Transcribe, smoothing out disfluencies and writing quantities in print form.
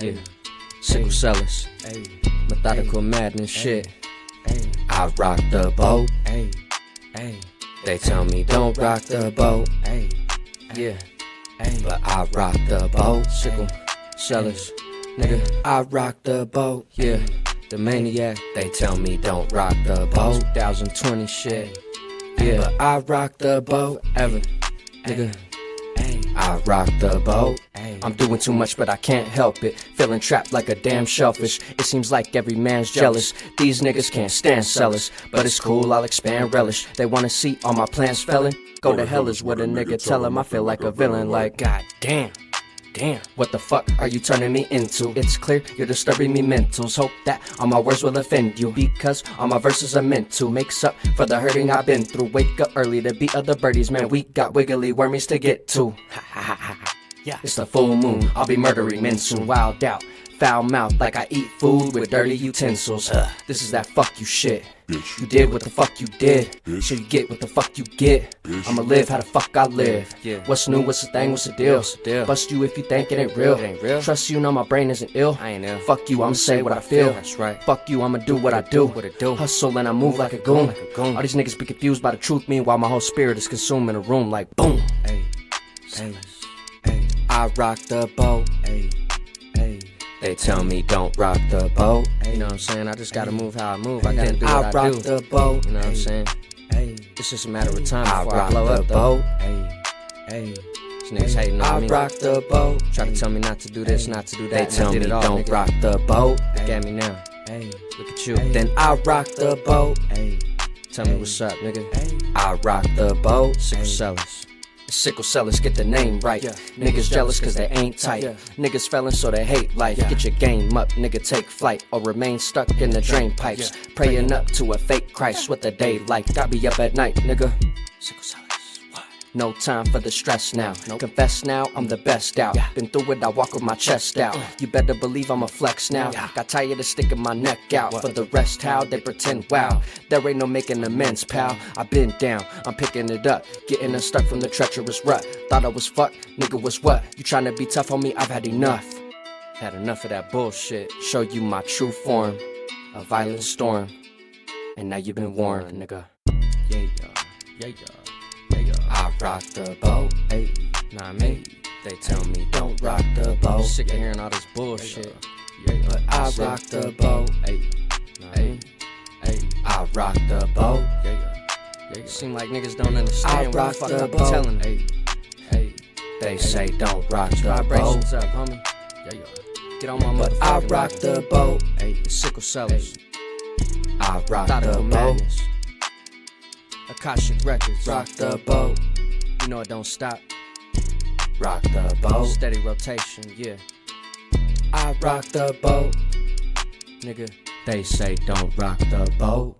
Yeah, Sickill Cellus, Methodical Madness shit. I rock the boat. They tell me don't rock the boat. Yeah, but I rock the boat. Sickill Cellus, nigga. I rock the boat. Yeah, the maniac. They tell me don't rock the boat. 2020 shit. Yeah, but I rock the boat. Ever, nigga. I rock the boat. I'm doing too much, but I can't help it. Feeling trapped like a damn shellfish. It seems like every man's jealous. These niggas can't stand sellers, but it's cool, I'll expand relish. They wanna see all my plans failing? Go to hell is what a nigga tell him. I feel like a villain, like god damn. Damn, what the fuck are you turning me into? It's clear you're disturbing me mentals. Hope that all my words will offend you, because all my verses are meant to makes up for the hurting I've been through. Wake up early to beat other birdies, man, we got wiggly wormies to get to. Ha ha ha ha. Yeah, it's the full moon, I'll be murdering men soon. Wild out, foul mouth like I eat food with dirty utensils. This is that fuck you shit. You did what the fuck you did, so you get what the fuck you get. I'ma live how the fuck I live. What's new, what's the thing, what's the deal? Bust you if you think it ain't real. Trust you, know my brain isn't ill. I ain't ill. Fuck you, I'ma say what I feel. That's right. Fuck you, I'ma do what I do. Hustle and I move like a goon. All these niggas be confused by the truth, meanwhile my whole spirit is consumed in a room like boom. I rock the boat. They tell me don't rock the boat. You know what I'm saying? I just gotta move how I move. I gotta do what I do. I rock the boat. You know what I'm saying? It's just a matter of time before I blow up though. These niggas hating on me. I rock the boat. Try to tell me not to do this, not to do that. They tell me don't rock the boat. Look at me now. Look at you. Then I rock the boat. Tell me what's up, nigga. I rock the boat. Sickill Cellus. Sickill Cellus, get the name right. Niggas jealous cause they ain't tight. Niggas felons so they hate life. Get your game up, nigga, take flight, or remain stuck in the drain pipes. Praying up to a fake Christ, what the day like. I be up at night, nigga. Sickill Cellus. No time for the stress now. Confess now, I'm the best out. Been through it, I walk with my chest out. You better believe I'm a flex now. Got tired of sticking my neck out. For the rest, how they pretend, wow. There ain't no making amends, pal. I've been down, I'm picking it up. Getting unstuck from the treacherous rut. Thought I was fucked, nigga was what? You trying to be tough on me? I've had enough. Had enough of that bullshit. Show you my true form. A violent storm. And now you've been warned, nigga. Yeah. I rock the boat, nah me. They tell me don't rock the boat. Sick of hearing all this bullshit. But I rock the boat, I rock the boat. Seem like niggas don't understand. I rock the boat. Telling them. They say don't rock the boat. Vibrations up, homie. Get on my motherfucking. But I rock the boat. Sickill Cellus. I rock the boat. Akashic Records, rock the boat. You know it don't stop. Rock the boat. Steady rotation, yeah. I rock the boat. Nigga, they say don't rock the boat.